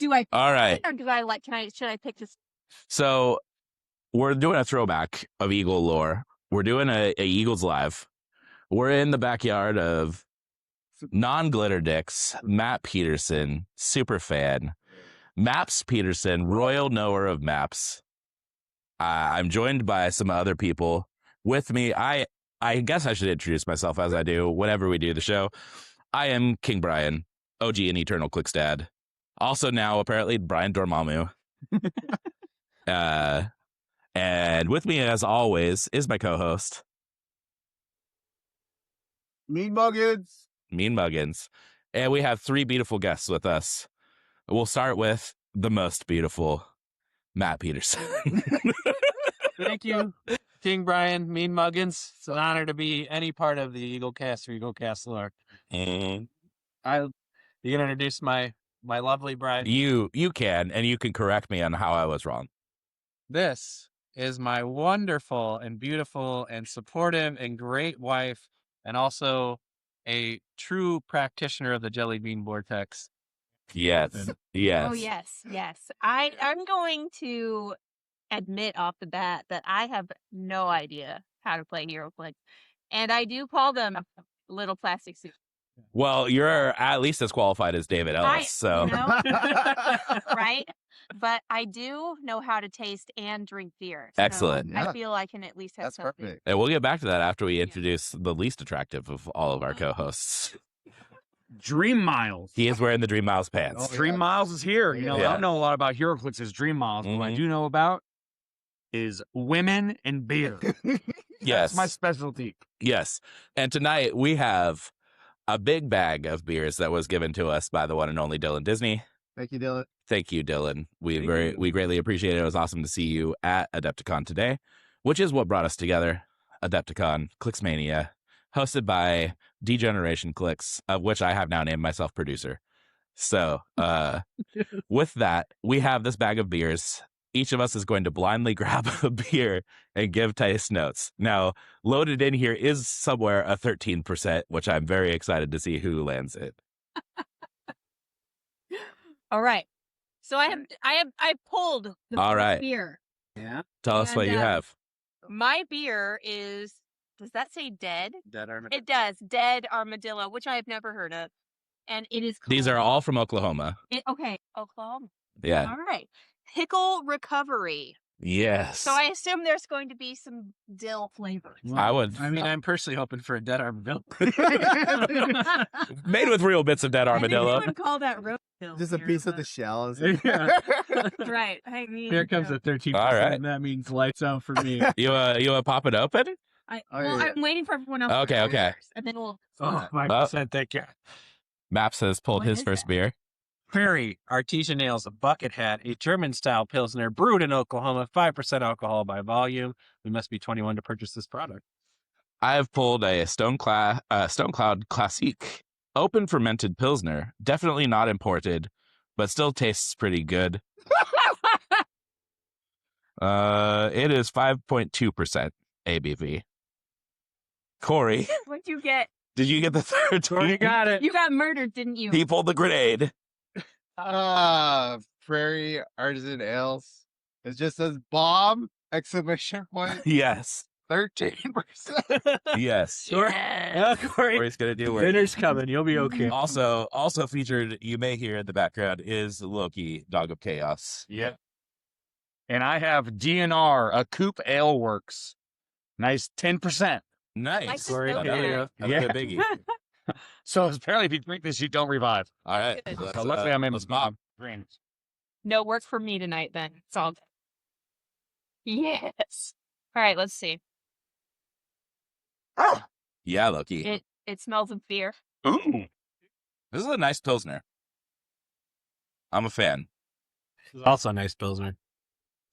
Do I? All right. Or do I like? Should I pick this? So we're doing a throwback of Eagle lore. We're doing a Eagles live. We're in the backyard of Non-Glitterdicks Matt Peterson, super fan. Maps Peterson, royal knower of maps. I'm joined by some other people. With me, I guess I should introduce myself as I do whenever we do the show. I am King Brian, OG and Eternal Clicks dad. Also now, apparently, Brian Dormammu. And with me, as always, is my co-host, Mean Muggins. Mean Muggins. And we have three beautiful guests with us. We'll start with the most beautiful, Matt Peterson. Thank you, King Brian, Mean Muggins. It's an honor to be any part of the Eaglecast or Eaglecast lore. Mm. You can introduce my lovely bride. You can, and you can correct me on how I was wrong. This is my wonderful and beautiful and supportive and great wife, and also a true practitioner of the Jelly Bean Vortex. Yes. Yes. Oh yes. I'm going to admit off the bat that I have no idea how to play HeroClix, and I do call them little plastic suits. Well, you're at least as qualified as David Ellis, so. You know, right? But I do know how to taste and drink beer. So Excellent. Yeah. I feel I can at least have That's something. perfect. And we'll get back to that after we introduce the least attractive of all of our co-hosts. Dream Miles. He is wearing the Dream Miles pants. Oh, Dream Miles is here. You know, Yeah. I don't know a lot about HeroClix's Dream Miles, but what I Mhm. do know about is women and beer. Yes. That's my specialty. Yes. And tonight we have a big bag of beers that was given to us by the one and only Dylan Disney. Thank you, Dylan. Thank you, Dylan. We Thank you. greatly appreciate it. It was awesome to see you at Adepticon today, which is what brought us together. Adepticon, Clicksmania, hosted by D-Generation Clicks, of which I have now named myself producer. So with that, we have this bag of beers. Each of us is going to blindly grab a beer and give taste notes. Now, loaded in here is somewhere a 13%, which I'm very excited to see who lands it. All right. So I pulled the All right. beer. Yeah. Tell us what And, you have. My beer is. Does that say dead? Dead Armadillo. It does. Dead armadillo, which I have never heard of, and it is. These are called- all from Oklahoma. Okay, Oklahoma. Yeah. All right. Pickle recovery. Yes. So I assume there's going to be some dill flavors. I would. I mean, I'm personally hoping for a Dead Armadillo. Made with real bits of dead I think armadillo. you would call that roast dill Just a beer, piece of but- the shell. Yeah. Right. I mean, Here comes you know, the 13%. All right. That means lights out for me. You want to pop it open? Oh, well, yeah. I'm waiting for everyone else. Okay, to okay. first, and then we'll. Oh, my percent. Thank you. Maps has pulled What his is first that? beer. Prairie Artesian Ales, a bucket hat, a German-style Pilsner brewed in Oklahoma, 5% alcohol by volume. We must be 21 to purchase this product. I have pulled a Stone Cloud Classique open fermented Pilsner. Definitely not imported, but still tastes pretty good. It is 5.2% ABV. Corey, What'd you get? did you get the third You one? got it. You got murdered, didn't you? He pulled the grenade. Prairie Artisan Ales. It just says bomb! Exclamation point. Yes. 13%. Yes. Yes. Corey, Corey's gonna do it. dinner's coming. You'll be okay. Also featured, you may hear in the background, is Loki, Dog of Chaos. Yeah. And I have DNR, a Coupe Ale Works. Nice 10%. Nice. Like the Corey, Snow there you Bear. go. That's Yeah. a biggie. So apparently, if you drink this, you don't revive. All right. Good. Let's, So luckily, I'm in let's pop. green. No work for me tonight, then. It's all good. Yes. All right, let's see. Yeah, Loki. It smells of beer. Ooh. This is a nice Pilsner. I'm a fan. This is also a nice Pilsner.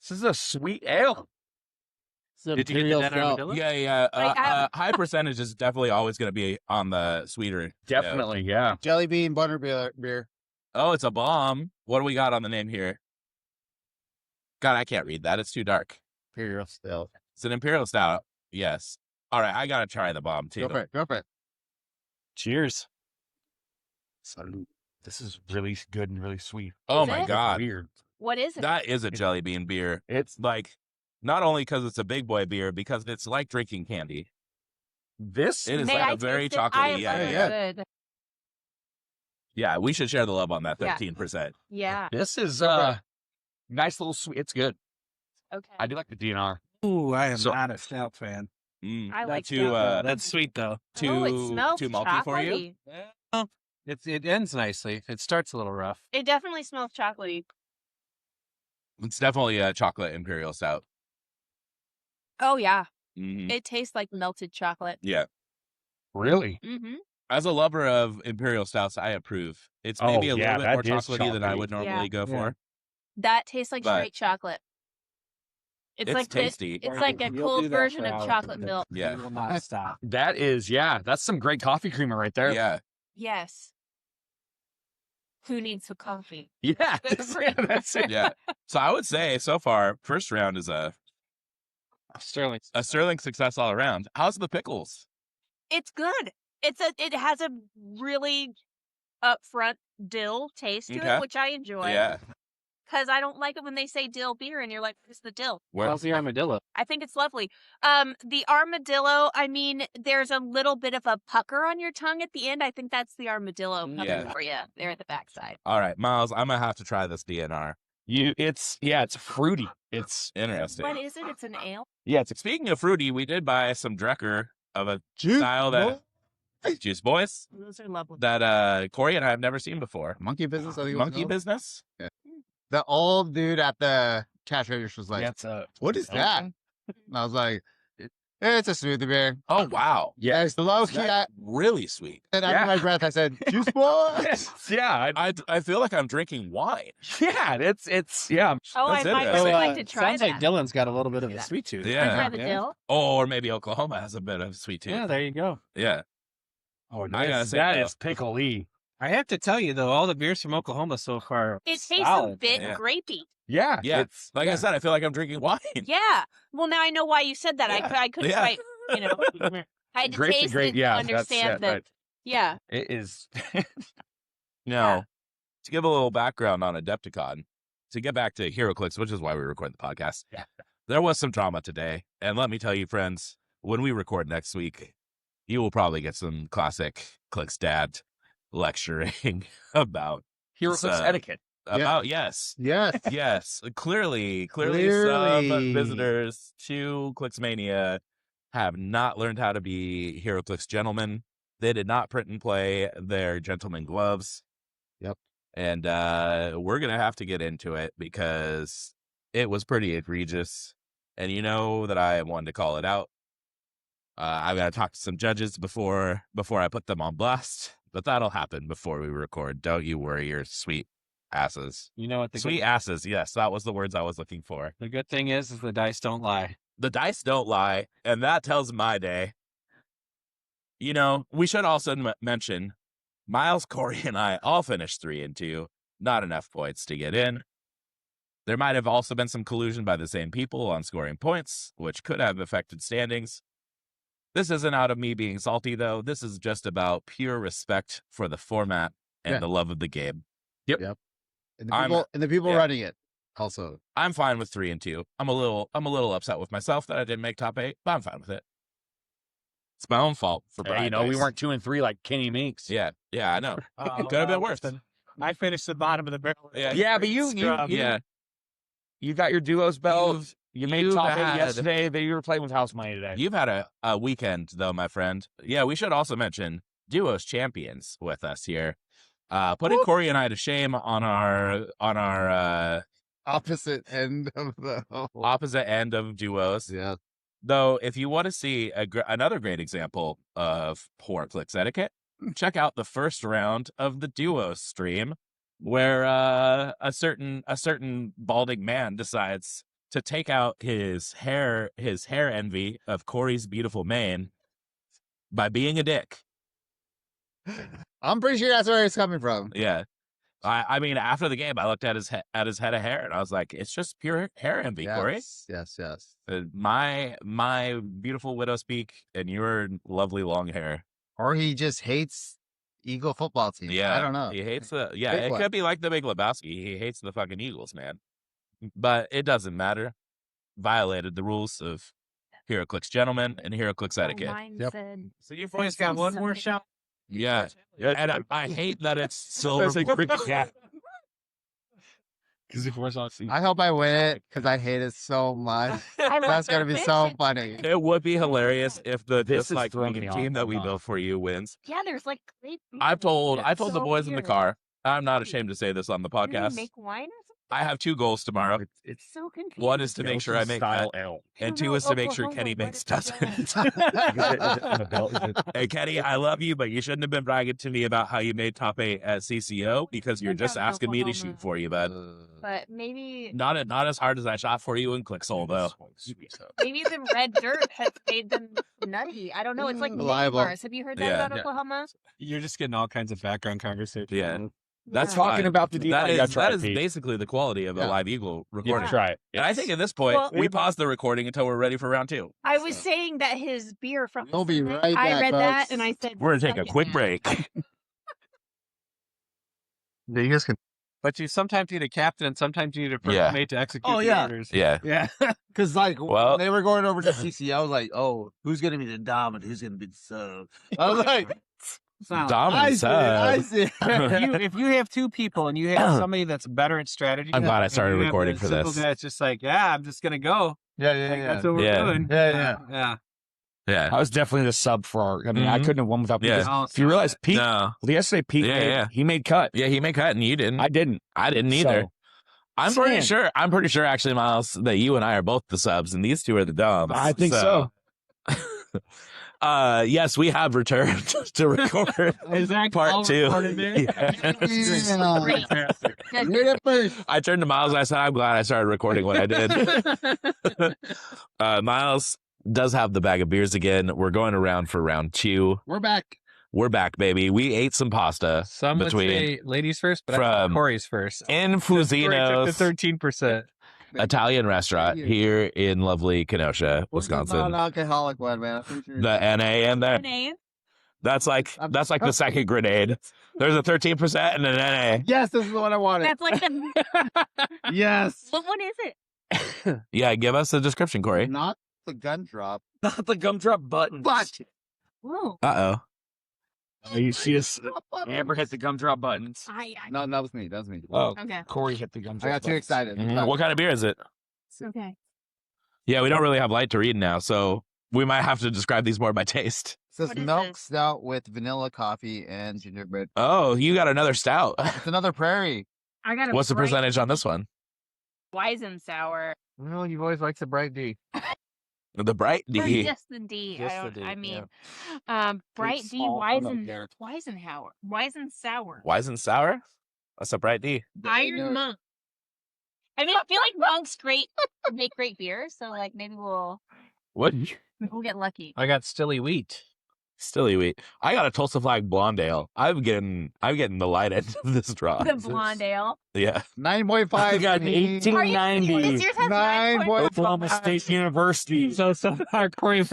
This is a sweet ale. Did you get the Dead Armadillo? Yeah. Like, High percentage is definitely always going to be on the sweeter. Definitely, yeah. Jelly bean butter beer. Oh, it's a bomb. What do we got on the name here? God, I can't read that. It's too dark. Imperial Stout. It's an Imperial Stout. Yes. All right, I got to try the bomb, too. Go for it. Cheers. Salute. This is really good and really sweet. Oh Is my it? God. Weird. What is it? That is a jelly bean beer. It's Like, not only because it's a big boy beer, because it's like drinking candy. this. It is May like I a very taste it? I chocolatey. love Yeah, it. yeah. Good. Yeah, we should share the love on that Yeah. 13%. Yeah. This is nice little sweet. It's good. Okay. I do like the DNR. Ooh, I am So- not a stout fan. I like too, stout. That's sweet though. Oh, it smells too malty for you? chocolatey. Well, it ends nicely. It starts a little rough. It definitely smells chocolatey. It's definitely a chocolate imperial stout. Oh yeah, Mhm. it tastes like melted chocolate. Yeah. Really? Mm-hmm. As a lover of imperial stouts, I approve. It's Oh, maybe a yeah, little bit more that is chocolatey than I chocolatey. would normally go Yeah. for. That tastes like But- straight chocolate. It's like tasty. It's like a You'll cold do that version for of hours, chocolate but milk. Yeah. You will not stop. That is, that's some great coffee creamer right there. Yeah. Yes. Who needs some coffee? Yeah, that's it. Yeah. So I would say so far, first round is a Sterling. sterling success all around. How's the pickles? It's good. It has a really upfront dill taste to Okay. it, which I enjoy. Yeah. Because I don't like it when they say dill beer and you're like, where's the dill? How's the armadillo? I think it's lovely. The armadillo, I mean, there's a little bit of a pucker on your tongue at the end. I think that's the armadillo pucker Yeah. for you there at the backside. All right, Miles, I'm gonna have to try this DNR. It's fruity. It's Interesting. What is it? It's an ale? yeah, it's Speaking of fruity, we did buy some Drecker of a Juice style that Juice Boys Those are lovely. that Corey and I have never seen before. Monkey business. I think it was Monkey called. business? The old dude at the cash register was like, it's a "What is that?" And I was like, "It's a smoothie beer." Oh wow. Yeah, it's the low key. Really sweet. And under my breath, I said, "Juice boys." yeah, I feel like I'm drinking wine. it's yeah. Oh, I That's might interesting. really like to try sounds that. like Dylan's got a little bit of a sweet tooth. Yeah. Try the Yeah. dill. Or maybe Oklahoma has a bit of sweet tooth. Yeah, there you go. Yeah. Oh, I gotta say, that though, is pickle-y. I have to tell you though, all the beers from Oklahoma so far. It tastes a solid. bit Yeah. grapey. Yeah, Yeah. It's Like I said, I feel like I'm drinking wine. Yeah. Well, now I know why you said that. Yeah. I couldn't Yeah. quite, I had to grape to taste grape. it Yeah, to understand that. right. Yeah. It is. No. To give a little background on Adepticon, to get back to HeroClix, which is why we record the podcast, Yeah. there was some drama today. And let me tell you, friends, when we record next week, you will probably get some classic Clicks dad lecturing about, HeroClix Uh, etiquette. yes. Yes. Clearly, Clearly. some visitors to Clicksmania have not learned how to be HeroClix gentlemen. They did not print and play their gentleman gloves. Yep. And we're going to have to get into it because it was pretty egregious. And you know that I wanted to call it out. I've got to talk to some judges before I put them on blast. But that'll happen before we record. Don't you worry, your sweet asses. You know what the Sweet asses. Yes, that was the words I was looking for. the good thing is the dice don't lie. The dice don't lie, and that tells my day. You know, we should also mention Miles, Corey, and I all finished 3-2. Not enough points to get in. There might have also been some collusion by the same people on scoring points, which could have affected standings. This isn't out of me being salty, though. This is just about pure respect for the format and Yeah. the love of the game. And the people yeah. running it also. I'm fine with 3-2. I'm a little upset with myself that I didn't make top 8, but I'm fine with it. It's my own fault for Hey, Brian. we Dice. weren't 2 and 3 like Kenny Meeks. Yeah, I know. Could have been worse. I finished the bottom of the barrel. Yeah. Yeah, but you got your duos belt. You made you've top 8 had- yesterday. That you were playing with house money today. You've had a weekend though, my friend. Yeah, we should also mention Duos champions with us here. Putting Corey and I to shame on our Opposite end of the opposite end of duos. Yeah. Though, if you want to see another great example of poor Clicks etiquette, check out the first round of the duos stream, where a certain balding man decides to take out his hair envy of Corey's beautiful mane by being a dick. I'm pretty sure that's where it's coming from. Yeah. I mean, after the game, I looked at his head of hair, and I was like, "It's just pure hair envy, Corey." Yes. My beautiful widow speak, and your lovely long hair. Or he just hates Eagle football team. Yeah, I don't know. He hates the. Yeah, Pick it one. could be like the Big Lebowski. He hates the fucking Eagles, man. But it doesn't matter. Violated the rules of HeroClix gentlemen and HeroClix etiquette. Mine Yep. said So you've always got one more shot. Yeah, and I hate that it's silver. Because if we're on I hope I win it because I hate it so much. That's gonna be so funny. It would be hilarious if the This is like throwing me team off. that we Hold on. built for you wins. yeah. There's like I told the So boys in the weird. car. I'm not ashamed to say this on the Do they podcast. make wine or something? I have 2 goals tomorrow. It's So confusing. One is to make sure I make style that, L. and 2 is to make sure Kenny makes dozens. Doesn't. Hey Kenny, I love you, but you shouldn't have been bragging to me about how you made top 8 at CCO because you're Look just out, asking me to Oklahoma. shoot for you, bud. But maybe Not as hard as I shot for you in Clicksole though. maybe the red dirt has made them nutty. I don't know. It's like Reliable. bars. Have you heard that Yeah. about Oklahoma? You're just getting all kinds of background conversation. Yeah. That's Yeah. Talking fine. about the deal. That is basically the quality of a Yeah. live Eagle You recording. can try it. And I think at this point, Well- we pause the recording until we're ready for round 2. I was saying that his beer from We'll be Sunday, right I back, read that folks. and I said We're going to take "Suck a it, quick man." break. Yeah, you guys can. But you sometimes need a captain and sometimes you need a first Yeah. mate to execute Oh, the yeah. orders. Yeah. Yeah, because like Well- when they were going over to CCO, like, oh, who's gonna be the dom and who's gonna be the sub? I was like, Dom I and see it, I sub. see it. if you have 2 people and you have somebody that's better at strategy, I'm glad I and started you have recording the for simple this. guy that's just like, yeah, I'm just gonna go. Yeah, Like, that's what we're Yeah. doing. Yeah. Yeah. Yeah. I was definitely the sub for our. I mean, I Mhm. couldn't have won without Pete. Yeah. Because if you realize Pete, No. yesterday Pete, Yeah. he made cut. Yeah, he made cut and you didn't. I didn't. I didn't either. So, I'm pretty sure actually, Miles, that you and I are both the subs and these 2 are the doms. I think so. Yes, we have returned to record Is that part all 2. recorded there? Yeah. You're the first. I turned to Miles and I said, I'm glad I started recording when I did. Miles does have the bag of beers again. We're going around for round 2. We're back. We're back, baby. We ate some pasta Some would between say ladies first, but I from think Corey's first. in Corey took Fusino's the 13%. Italian restaurant here in lovely Kenosha, Wisconsin. Non-alcoholic one, man. I'm pretty sure. The NA in there. NA? That's like the second grenade. There's a 13% and an NA. Yes, this is the one I wanted. That's like the Yes. what one is it? Yeah, give us a description, Corey. Not the gun drop, Not the gumdrop button. but Whoa. Uh-oh. You see us. Amber hit the gumdrop buttons. no, that was me. That was me. Oh, Okay. Corey hit the I gumdrop. got too buttons. excited. Mhm. What kind of beer is it? Okay. Yeah, we don't really have light to read now, so we might have to describe these more by taste. It says What is milk this? stout with vanilla coffee and gingerbread. Oh, you got another stout. It's another prairie. I got a What's the bright percentage on this one? Weizen sour. Well, you've always liked the bright D. The bright Or D. just the D. Just I the don't. D, I mean, yeah. bright It's D. all Weizen. there. Weizen sour. Weizen sour? That's a bright D. Iron Monk. I mean, I feel like monks make great beer, so like maybe we'll What? get lucky. I got Stilly Wheat. Stilly wheat. I got a Tulsa Flag Blonde Ale. I'm getting the light end of this draw. The blonde ale. Yeah. 9.5. I got an Are you kidding me? 1890 This yours has 9.5. Oklahoma State University. So far, Corey,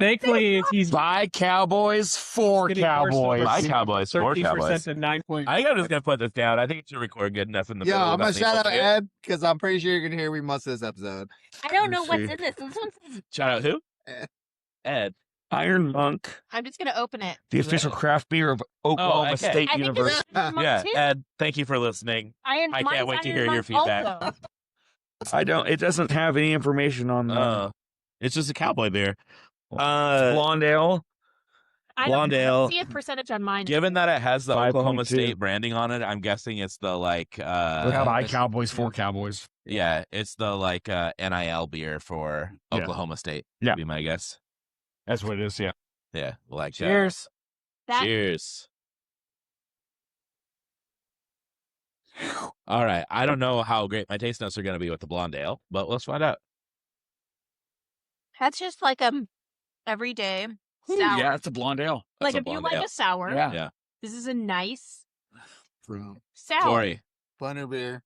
thankfully, he's By Cowboys, for Getting worse and Cowboys. worse. My Cowboys, four 13% Cowboys. to 9 point. I think I'm just gonna put this down. I think it should record good enough in the Yeah, middle I'm gonna about shout out maple syrup. Ed because I'm pretty sure you're gonna hear me most of this episode. I don't know Let's what's see. in this. This one's. Shout out who? Ed. Ed. Iron Monk, I'm just gonna open it. the official craft beer of Oklahoma okay. State I think this University. is Iron Monk Yeah, too. Ed. Thank you for listening. Iron. I can't mine's wait to Iron hear your Monk feedback. also. I don't. It doesn't have any information on It's just a cowboy beer. blonde ale. I Blonde don't ale. see a percentage on mine. Given that it has the 5.2. Oklahoma State branding on it, I'm guessing it's the like By Cowboys, for Cowboys. yeah, it's the like NIL beer for Yeah. Oklahoma State. Yeah. Would be my guess. That's what it is. Yeah. Yeah, like Cheers. That- cheers. All right, I don't know how great my taste notes are going to be with the blonde ale, but let's find out. That's just like everyday sour. Yeah, it's a blonde ale. like That's a if you blonde like ale. a sour, Yeah. Yeah. this is a nice From sour. Corey, Butterbeer.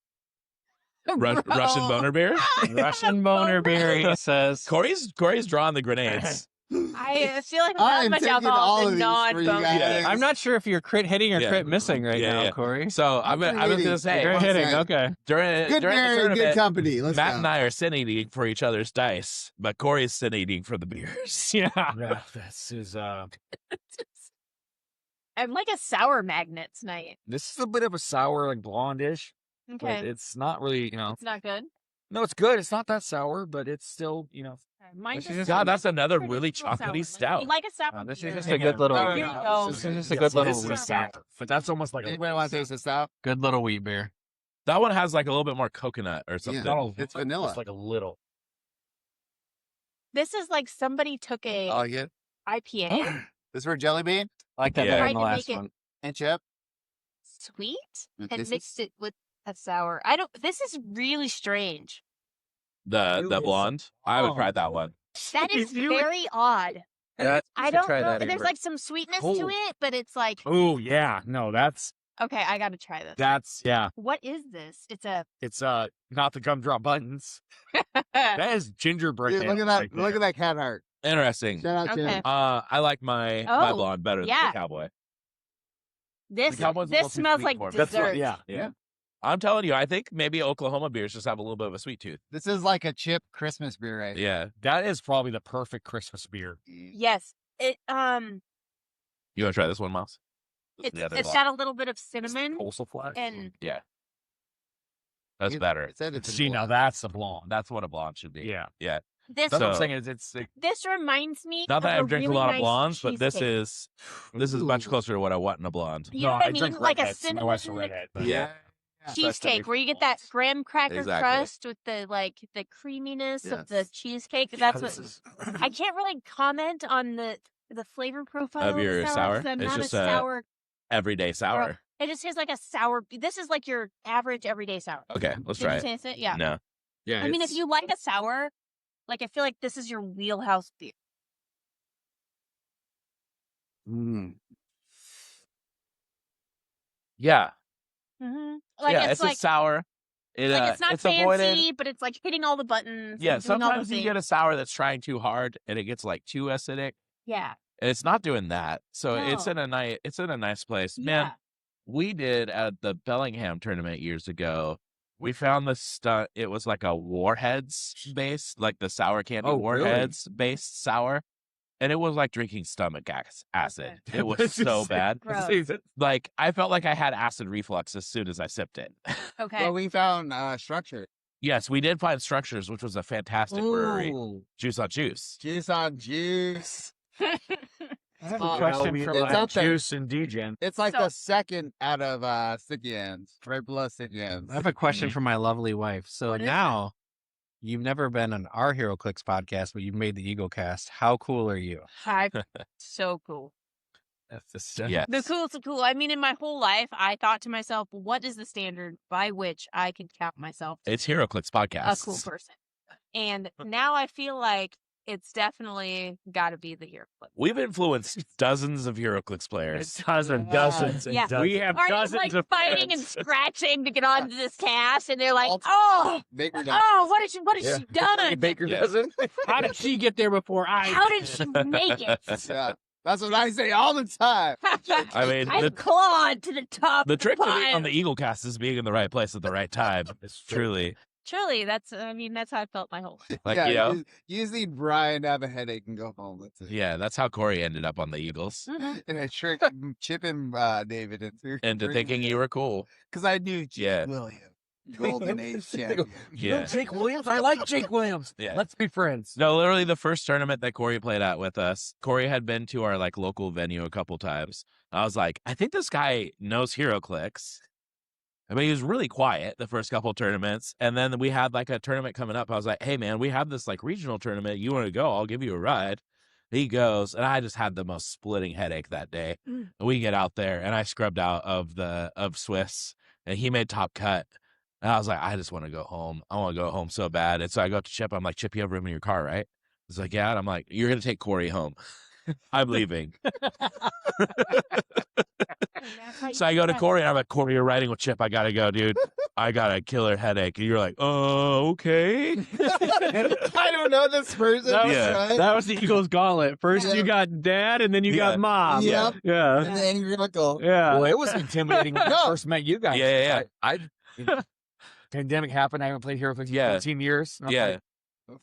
Russian boner beer. Russian boner beer, he says. Corey's drawing the grenades. I feel like with I that am much taking alcohol, all the of these for you non-bonus. guys. I'm not sure if you're crit hitting or Yeah. crit missing right Yeah, now, yeah. Corey. So I was going to say, You're hitting, okay. during Good the beer, tournament, good company. Let's Matt go. and I are sin eating for each other's dice, but Corey's sin eating for the beers. Yeah. Yeah, this is I'm like a sour magnet tonight. this is a bit of a sour, like blondish, but Okay, it's not really, it's not good. No, it's good. It's not that sour, but it's still, Mine This is just just- God, sounds that's another traditional really sour. chocolatey Like, stout. you like a sour This beer. is just a good little. No, Here you go. This is just a good little. this is stout, but that's almost like Anybody want to taste this out? Good little wheat beer. That one has like a little bit more coconut or something. Yeah. It's vanilla. It's like a little. This is like somebody took a Oh, yeah. IPA, This for jelly bean I like that Yeah. better Tried than the to last make it- one. and chip. sweet, And and taste mixed it with a sour. I don't. This is really strange. The blonde. I haven't tried that one. That is very odd. Yeah, I don't try know. that There's Amber. like some sweetness to Cool. it, but it's like Oh yeah, no, that's okay. I got to try this. yeah. What is this? It's a. It's not the gumdrop buttons. That is gingerbread. Dude, look at that! Look at that cat heart. Interesting. Shout out Okay. Jim. I like my Oh, blonde better than yeah. the cowboy. This The Cowboy's a little this too smells sweet like for me. That's dessert. what, yeah. Yeah. I'm telling you, I think maybe Oklahoma beers just have a little bit of a sweet tooth. This is like a chip Christmas beer, right? Yeah. That is probably the perfect Christmas beer. Yes. It You want to try this one, Miles? This is it's the other it's blonde. got a little bit of cinnamon Also flash. and Yeah. That's It- better. it said it's See, now that's a blonde. That's what a blonde should be. Yeah. Yeah. this. That's what I'm So- saying is it's like, This reminds me. Not that of I drink really a lot nice of blondes, but this cheesecake. is much Ooh. closer to what I want in a blonde. You know what I mean? drink Like a redheads. My wife's a cinnamon redhead. But Yeah. cheesecake where you get that graham cracker Exactly. crust with the like creaminess of the Yes. cheesecake. That's what I can't really comment on the flavor profile Of your the sour? 'cause I'm It's not just a a sour. Everyday sour. It just tastes like a sour. This is like your average everyday sour. Okay, let's Did try you it. taste it? Yeah. No. yeah. I mean, if you like a sour, like I feel like this is your wheelhouse beer. Yeah. Mm-hmm. Like yeah, it's like a sour. It, like it's not it's fancy, avoided. but it's like hitting all the buttons. Yeah, and doing all the sometimes you get a things. sour that's trying too hard and it gets like too acidic. Yeah. And it's not doing that. So it's No. in a nice place. Yeah. Man, we did at the Bellingham tournament years ago. We found this stuff. It was like a Warheads based, like the sour candy Oh, really? Warheads based sour. And it was like drinking stomach acid. Okay. It was so bad. Gross. Like I felt like I had acid reflux as soon as I sipped it. Okay. Well, we found structure. Yes, we did find Structures, which was a fantastic brewery. Ooh, Juice on juice. juice on juice. I have Oh, a question no, from it's up there. Juice and Degen. It's like So- the second out of sticky ends, right below sticky ends. I have a question for my lovely wife. So What is it? now you've never been on our Hero Clicks podcast, but you've made the Eagle Cast. How cool are you? Hi. So cool. That's just Yes. The coolest of cool. I mean, in my whole life, I thought to myself, what is the standard by which I can count myself It's HeroClix podcast. a cool person? And now I feel like it's definitely got to be the Hero Clip. We've influenced dozens of HeroClix players. Dozens and Yeah. dozens. We have Are you dozens like of fighting and fans. scratching to get onto this cast? And they're like, All- oh, Baker does. oh, what has Yeah. she done? Baker Yeah. doesn't. How did she get there before I? How did she make it? Yeah, that's what I say all the time. I mean, I the clawed to the top. the of trick to being pile. on the Eagle cast is being in the right place at the right time. Truly. Truly, that's how I felt my whole life. Like, yeah, you know, you just need Brian to have a headache and go home. That's it. yeah, that's how Corey ended up on the Eagles. Mhm. And I tricked Chip and David Into thinking you were cool. because I knew Jake Yeah. Williams, Golden Age champion. Yeah. Jake Williams. I like Jake Williams. Yeah. Let's be friends. No, literally the first tournament that Corey played at with us, Corey had been to our like local venue a couple times. I was like, I think this guy knows HeroClix. I mean, he was really quiet the first couple tournaments. And then we had like a tournament coming up. I was like, hey man, we have this like regional tournament. You want to go? I'll give you a ride. He goes, and I just had the most splitting headache that day. Mm. We get out there and I scrubbed out of Swiss and he made top cut. And I was like, I just want to go home. I want to go home so bad. And so I go to Chip. I'm like, Chip, you have room in your car, right? He's like, yeah. And I'm like, you're going to take Corey home. I'm leaving. So I go to Corey and I'm like, Corey, you're riding with Chip. I gotta go, dude. I got a killer headache. And you're like, oh, okay. I don't know this person. That was the Eagles gauntlet. First you got dad, and then you got mom. Yep. Yeah. And the angry uncle. Yeah. Well, it was intimidating when I first met you guys. Yeah. Pandemic happened. I haven't played Hero for 15 years. And I'm Yeah. like,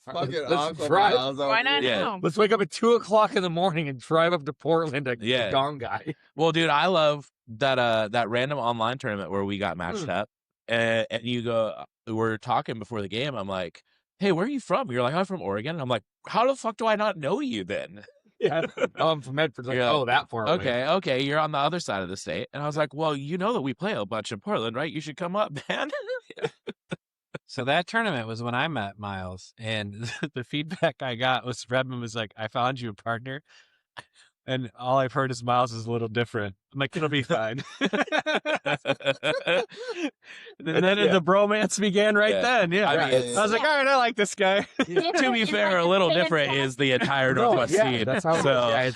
Fucking let's uncle. drive. Why not Yeah. now? Let's wake up at 2:00 in the morning and drive up to Portland to Yeah. Gong Guy. Well, dude, I love that random online tournament where we got matched up, and you go, we're talking before the game. I'm like, hey, where are you from? You're like, I'm from Oregon. And I'm like, how the fuck do I not know you then? Yeah. Oh, I'm from Medford. Like, You're like, oh, that far away. Okay, you're on the other side of the state. And I was like, well, you know that we play a bunch in Portland, right? You should come up, man. So that tournament was when I met Miles, and the feedback I got was Redmond was like, I found you a partner. And all I've heard is Miles is a little different. I'm like, it'll be fine. And then the bromance began right then. Yeah. I mean, I was like, all right, I like this guy. To be fair, a little different is the entire Northwest scene. That's how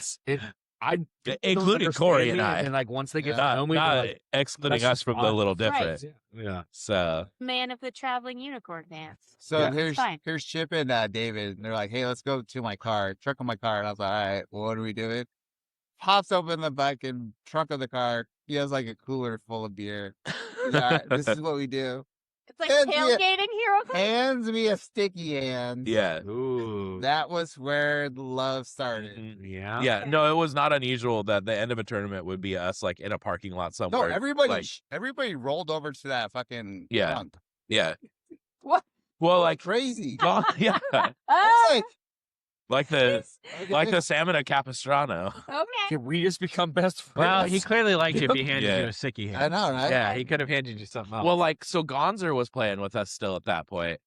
I including Corey and I. And like once they get to know me, they're not like, excluding that's us just from the fine. little different. yeah. So Man of the traveling unicorn dance. So Yeah. here's Chip and David, and they're like, "Hey, let's go to my car, trunk of my car." And I was like, "All right, well, what are we doing?" Pops open the back and trunk of the car. He has like a cooler full of beer. He's like, "All right, this is what we do." It's like And yeah. tailgating Hero Quest. Hands me a sticky hand. yeah. Ooh. That was where the love started. Yeah. Yeah, no, it was not unusual that the end of a tournament would be us like in a parking lot No, somewhere. everybody rolled over to that fucking Yeah. trunk. Yeah. What? Well, like Crazy. yeah, Oh, like the salmon at Capistrano. okay. Can we just become best friends? Well, he clearly liked you if he handed Yeah. you a sicky I hand. know, right? Yeah, he could have handed you something else. Well, like so Gonzer was playing with us still at that point.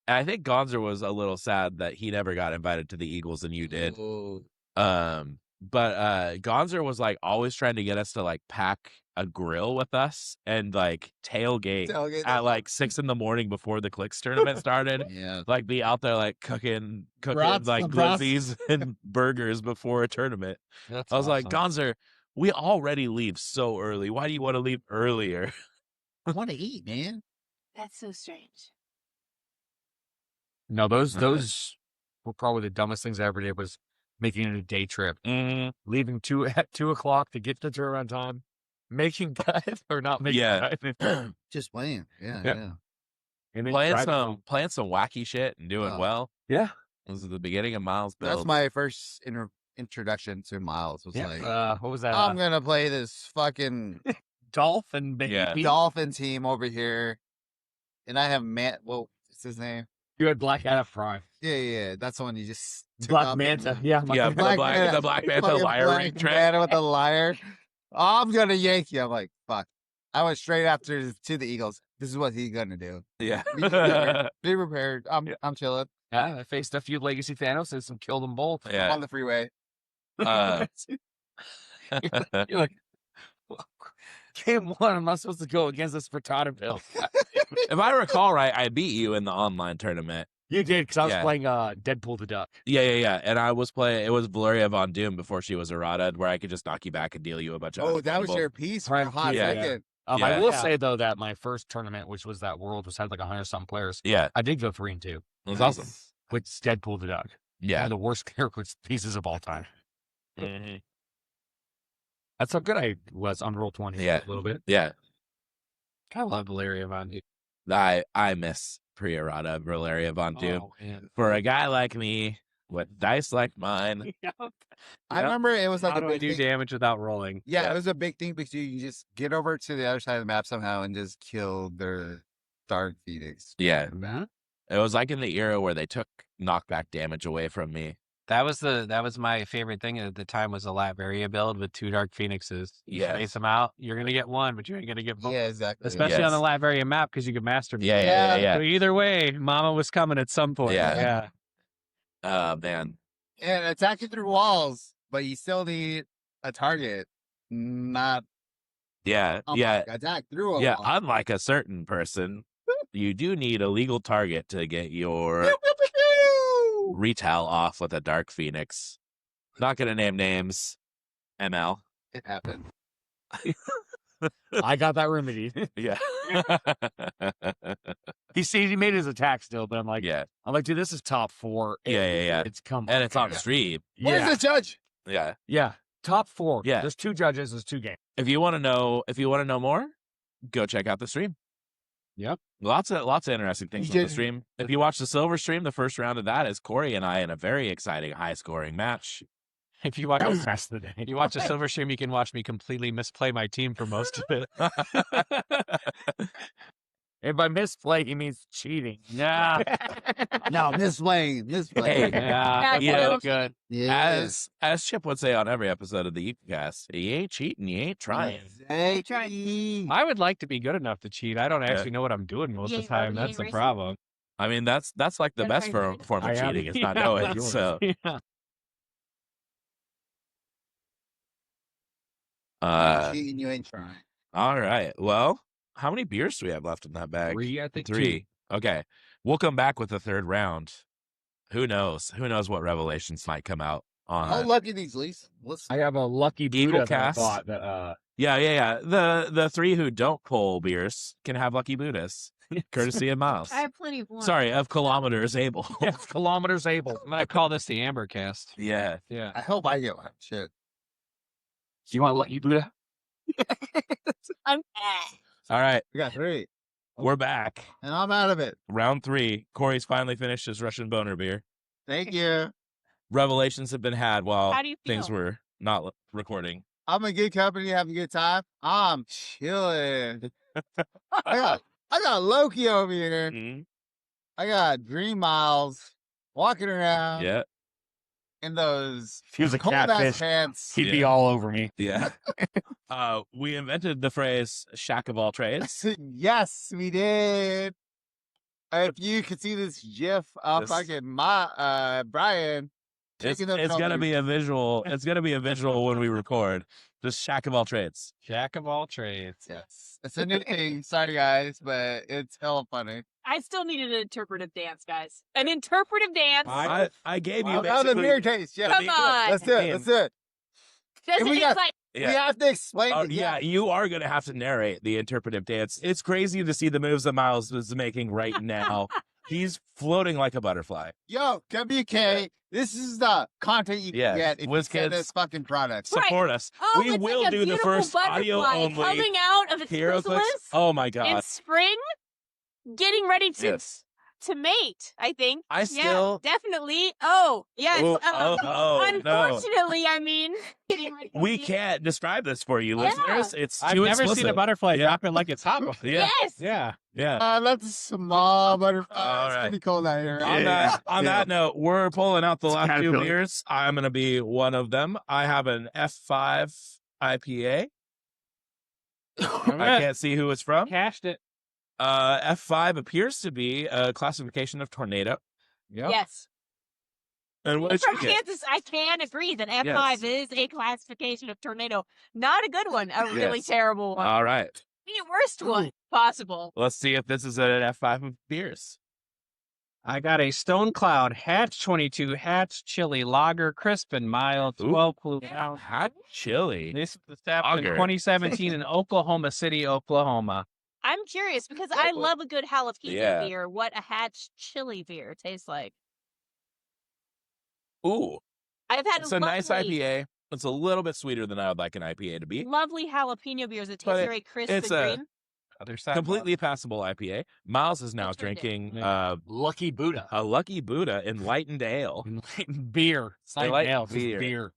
And I think Gonzer was a little sad that he never got invited to the Eagles and you did. Ooh. But Gonzer was like always trying to get us to like pack a grill with us and like tailgate at like 6 a.m. before the Clicks tournament started. Yeah. Like be out there like cooking Brats, like brats. glizzies and burgers before a tournament. That's I was like, awesome. Gonzer, we already leave so early. Why do you want to leave earlier? I want to eat, man. That's so strange. No, those were probably the dumbest things I ever did was making it a day trip. Leaving at 2:00 to get to the turnaround time, making cut or not making cut. Just playing. Yeah. Yeah. Yeah. And then playing driving some wacky shit and doing Oh. well. Yeah. This is the beginning of Miles' build. That's my first introduction to Miles. Was like, what was that? I'm gonna play this fucking Dolphin baby. Yeah. Dolphin team over here, and I have Matt. Well, what's his name? You had Black Adam Prime. Yeah. That's the one you just took Black off. Manta. Yeah. Yeah, Black the Manta. Black Manta Fucking liar Black ring trick. Manta with the liar. I'm gonna yank you. I'm like, fuck. I went straight after to the Eagles. This is what he's gonna do. Yeah. Be prepared. I'm chilling. Yeah. I faced a few Legacy Thanos and killed them both. I'm Yeah. on the freeway. You're like, game one, I'm not supposed to go against this Frittata Bill. If I recall right, I beat you in the online tournament. You did, because I was Yeah. playing Deadpool the Duck. Yeah. And I was playing, it was Valeria Von Doom before she was errata, where I could just knock you back and deal you a bunch of Oh, that was people. your piece for a Prime hot piece, yeah. second. I Yeah. will say, though, that my first tournament, which was that World, was had like 100-something players. Yeah. I did go 3-2, It was awesome. with Deadpool the Duck. One Yeah. of the worst character pieces of all time. Mhm. That's how good I was on Roll20 Yeah. a little bit. Yeah. I love Valeria Von Doom. I miss pre-errata Valeria Von Doom. Oh, man. For a guy like me with dice like mine. I remember it was like How a do I big do thing. damage without rolling? Yeah, it was a big thing because you can just get over to the other side of the map somehow and just kill their Dark Phoenix. Yeah. Mhm. It was like in the era where they took knockback damage away from me. That was my favorite thing at the time was a Latveria build with 2 Dark Phoenixes. You Yes. space them out. You're gonna get one, but you ain't gonna get both. Yeah, exactly. Especially Yes. on the Latveria map because you can master them. Yeah. So either way, Mama was coming at some point. Yeah. Yeah. Man. And attack you through walls, but you still need a target, not Yeah. attack through a Yeah. wall. Unlike a certain person, you do need a legal target to get your retail off with a Dark Phoenix. Not gonna name names. ML. It happened. I got that remedied. Yeah. He made his attack still, but I'm like, Yeah. dude, this is top 4. Yeah. It's come And it's on Yeah. stream. Where's Yeah. the judge? Yeah. Yeah. Top 4. Yeah. There's 2 judges. There's 2 games. If you want to know more, go check out the stream. Yep. Lots of interesting things on the stream. If you watch the silver stream, the first round of that is Corey and I in a very exciting, high-scoring match. If you watch That was the rest of the day. if you watch a silver stream, you can watch me completely misplay my team for most of it. If I misplay, he means cheating. Yeah. No, misplaying. Hey, Yeah. you know, Good. Yeah. as Chip would say on every episode of the Eaglecast, you ain't cheating, you ain't trying. Exactly. I would like to be good enough to cheat. I don't actually know what I'm doing most of the time. That's the problem. I mean, that's like the best form I of am. cheating. It's not knowing. So, Yeah. Cheating, you ain't trying. all right. Well, how many beers do we have left in that bag? 3, I think. 3. Okay. We'll come back with the third round. Who knows? Who knows what revelations might come out on How that. lucky these Leafs. Let's I have a lucky Eagle Buddha that I cast. bought that, Yeah. The 3 who don't pull beers can have lucky Buddhas, courtesy of Miles. I have plenty of one. Sorry, of kilometers able. kilometers able. I'm gonna call this the Amber Cast. Yeah. Yeah. I hope I get one. Shit. Do you want lucky Buddha? I'm All right. We got 3. We're back. And I'm out of it. Round 3. Corey's finally finished his Russian boner beer. Thank you. Revelations have been had while How do you things feel? were not recording. I'm in good company, having a good time. I'm chilling. I got Loki over here. Mhm. I got Dream Miles walking around Yeah. in those If he was a cold ass catfish, pants. he'd be all over me. Yeah. We invented the phrase "shack of all trades." Yes, we did. If you could see this GIF of This- fucking Brian It's taking the gonna be a visual. It's gonna be a visual when we record. Just shack of all trades. Jack of all trades. Yes, it's a new thing. Sorry guys, but it's hella funny. I still needed an interpretive dance, guys. An interpretive dance. I gave you Now the basically. beer taste. Yeah, Come on. let's do it. Let's do it. Doesn't we it's got- like We Yeah. have to explain it. Yeah, you are going to have to narrate the interpretive dance. It's crazy to see the moves that Miles is making right now. He's floating like a butterfly. Yo, WK, this is the content you Yeah, can get if you Wiz get Kids. this fucking product. Right. Support us. oh, we it's will like a do the beautiful first audio butterfly only coming out of its hero chrysalis clicks. Oh my in god. spring, getting ready to Yes. mate. I think. I still. Yeah, definitely. Oh, yes. Oh, no. Unfortunately, I mean, getting ready to We mate. can't describe this for you, Yeah. listeners. It's I've too never explicit. seen a butterfly Yeah. drop it like it's hot before. Yeah. Yes. Yeah. Yeah. That's a small butterfly. All It's right. pretty cold out here. On that note, we're pulling out the It's last 2 caterpillar. beers. I'm going to be one of them. I have an F5 IPA. I can't see who it's from. Cashed it. F5 appears to be a classification of tornado. Yep. Yes. And what did From you get? Kansas, I can agree that F5 is a classification of tornado. Not a good one. A really Yes. terrible one. All right. The worst one possible. Let's see if this is an F5 of beers. I got a Stone Cloud Hatch 22 Hatch Chili Lager, crisp and mild, Ooh. 12 proof ounce. Hot chili. This was established in Lager. 2017 in Oklahoma City, Oklahoma. I'm curious because I love a good jalapeno Yeah. beer. What a Hatch chili beer tastes like. Ooh, I've had it's a nice IPA. It's a little bit sweeter than I would like an IPA to be. lovely jalapeno beers that But taste very crisp it's and a- green. Other side. Completely passable IPA. Miles is now Let's drink it. drinking Lucky Buddha. a Lucky Buddha Enlightened Ale. Beer. It's not Like ale, it's beer. beer.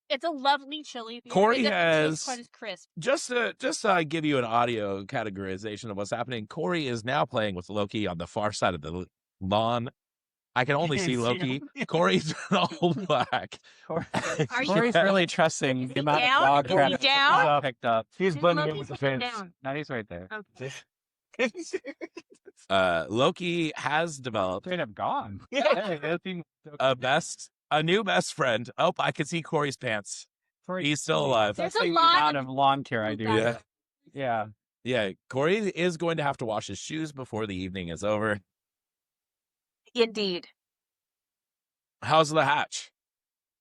It's a lovely chili beer. Corey it doesn't has- taste quite as crisp. Just to give you an audio categorization of what's happening, Corey is now playing with Loki on the far side of the lawn. I can only see Loki. Corey's in all black. Are you Corey's really trusting Is the he amount down? of dog Is he crap down? picked up. He's Is blending in Loki with the sitting fence. down? No, he's right there. Okay. Loki has developed Straight up gone. Hey, that seems so a new best friend. Oh, I can see Corey's pants. Corey- He's still alive. There's That's a the lot amount of lawn care I do. Yeah. Yeah. Yeah, Corey is going to have to wash his shoes before the evening is over. Indeed. How's the hatch?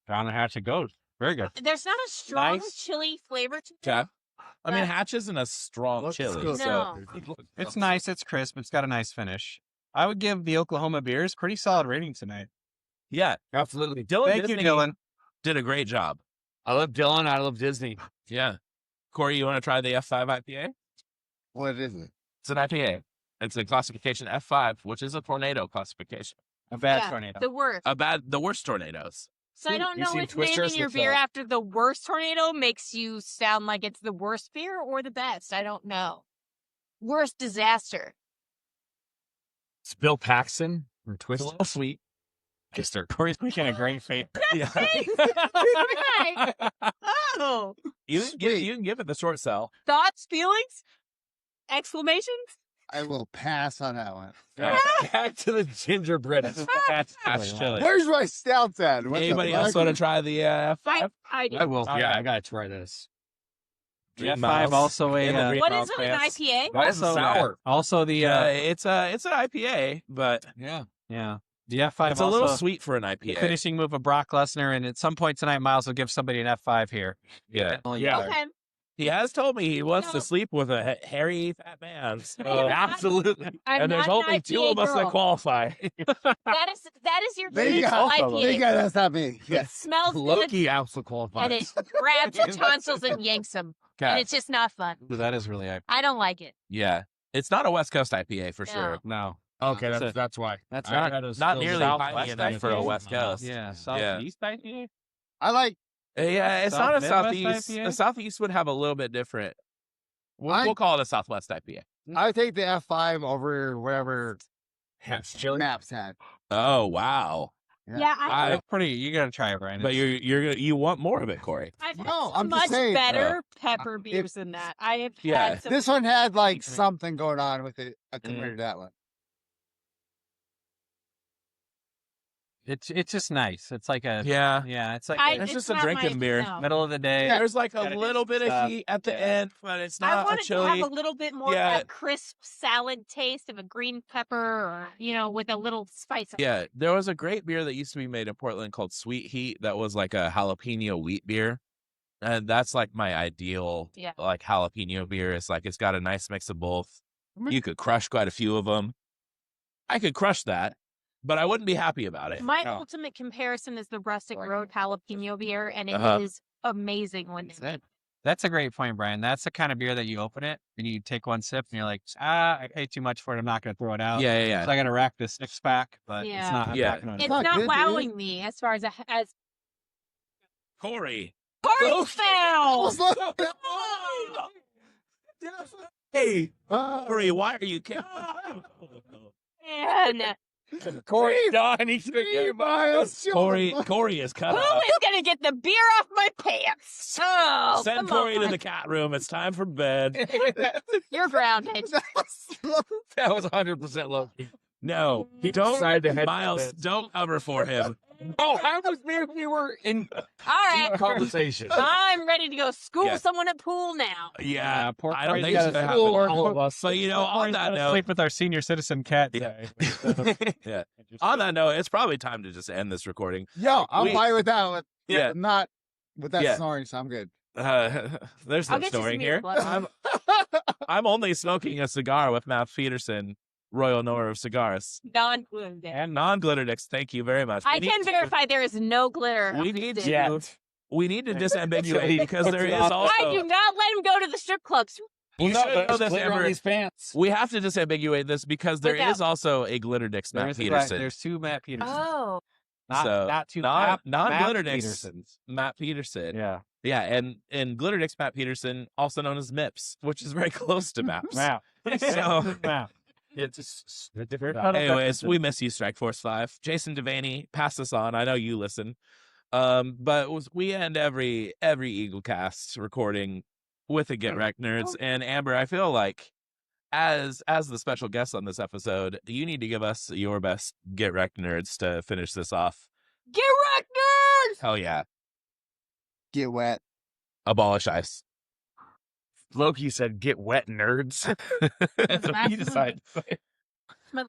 Down the hatch it goes. Very good. There's not a strong Nice. chili flavor to it. Okay. I mean, But- Hatch isn't a strong Looks chili. good. So No. It's nice. It's crisp. It's got a nice finish. I would give the Oklahoma beers pretty solid rating tonight. yeah, Absolutely. Dylan Thank Disney you, Dylan. did a great job. I love Dylan. I love Disney. Yeah. Corey, you want to try the F5 IPA? What is it? It's an IPA. It's a classification F5, which is a tornado classification. A bad Yeah, tornado. The worst. The worst tornadoes. So I don't You know seen if Twisters naming your with, beer after the worst tornado makes you sound like it's the worst beer or the best. I don't know. Worst disaster. It's Bill Paxton from It's a Twister. little sweet. Twister. Corey's making a great face. Yeah. Oh. you can give it the short sell. Thoughts, feelings, exclamations? I will pass on that one. Back to the gingerbread. That's chili. Where's my stouts at? What the Anybody else fuck? want to try the F5? I do. I will. All Yeah, right. I gotta try this. Yeah, Miles. F5 also In the a Green What Mouse is it, an fans. IPA? That is Also, sour. also the It's an IPA, but Yeah. yeah, the F5 it's a little also sweet for an the IPA. finishing move of Brock Lesnar, and at some point tonight, Miles will give somebody an F5 here. Yeah. Yeah. Okay. He has told me he wants No. to sleep with a hairy fat man. So. Absolutely. I'm And there's not an only two IPA of us that girl. qualify. That is your There you favorite go. IPA. There you go. That's not me. It Yes. smells good Loki also and qualifies. it grabs your tonsils and yanks them. And Okay. it's just not fun. That is really I don't like it. Yeah. It's not a West Coast IPA for No. sure. no. Okay, That's that's why. That's I right. had a Not still nearly Southwest piney enough for a IPA? West Coast. Yeah, Southeast IPA. I like. Yeah, it's South not a Midwest Southeast. IPA? The Southeast would have a little bit different. We'll call it a Southwest IPA. I take the F5 over whatever Hatch chili. Maps had. Oh, wow. Yeah, I- It's pretty. You gotta try it, Brian. But you want more of it, Corey. I've had No, some I'm just much saying, better pepper beers than that. I have Yeah. had some. This one had like something going on with it compared to that one. It's just nice. It's like a Yeah. It's like It's just a not drinking my- beer. no. middle of the day. There's like a Gotta little bit of stuff. heat at the Yeah. end, but it's I not a wanted to chili. have a little bit more Yeah. of that crisp salad taste of a green pepper, or with a little spice. Yeah, there was a great beer that used to be made in Portland called Sweet Heat that was like a jalapeno wheat beer. And that's like my ideal Yeah. like jalapeno beer. It's like it's got a nice mix of both. You could crush quite a few of them. I could crush that, but I wouldn't be happy about it. My No. ultimate comparison is the Rustic Road jalapeno beer, and it is Uh-huh. amazing when it's That's a great point, Brian. That's the kind of beer that you open it and you take one sip and you're like, I paid too much for it. I'm not going to throw it out. Yeah. So I got to rack this 6-pack, but Yeah. it's not. I'm Yeah. not gonna- It's not not good, dude. wowing me as far as Corey. Party foul. Hey, Corey, why are you Man, Corey Don, he's Corey is cut who off. is gonna get the beer off my pants? Oh, Send come Corey on. to the cat room. It's time for bed. You're grounded. That was 100% Loki. No, He don't. decided to head Miles, don't cover for him. Oh, how was me if we were in All right, conversation? I'm ready to go school Yeah. someone at pool now. Yeah, poor I don't Corey's think gotta so. school all of us. So on that note, sleep with our senior citizen cat. Yeah. today. yeah. On that note, it's probably time to just end this recording. Yo, I'm We- fine with that one. Yeah. Not with that Yeah. snoring, so I'm good. There's I'll no get you story some here. earplugs. I'm only smoking a cigar with Matt Peterson, Royal Knower of Cigars. Non-glued. And non-Glitterdicks, thank you very much. I We need can to- verify there is no glitter. We on need this to- dick. We need to disambiguate because there is also. I do not let him go to the strip clubs. You Well, should no, know there's this, glitter on Amber. these pants. We have to disambiguate this because there Without- is also a Glitterdicks Matt There's, Peterson. there's two Matt Petersons. Oh, Not two Matt non-Glitterdicks Petersons. Matt Peterson. Yeah. Yeah, and Glitterdicks Matt Peterson, also known as MIPS, which is very close to Maps. Wow. So- Wow. It's a different. Anyways, we miss you, Strike Force 5. Jason Devaney, pass this on. I know you listen. But we end every Eagle cast recording with a Get Wrecked Nerds. And Amber, I feel like as the special guest on this episode, you need to give us your best Get Wrecked Nerds to finish this off. get wrecked, nerds! Hell yeah. Get wet. Abolish ICE. Loki said, "Get wet, nerds." That's what he decided to say.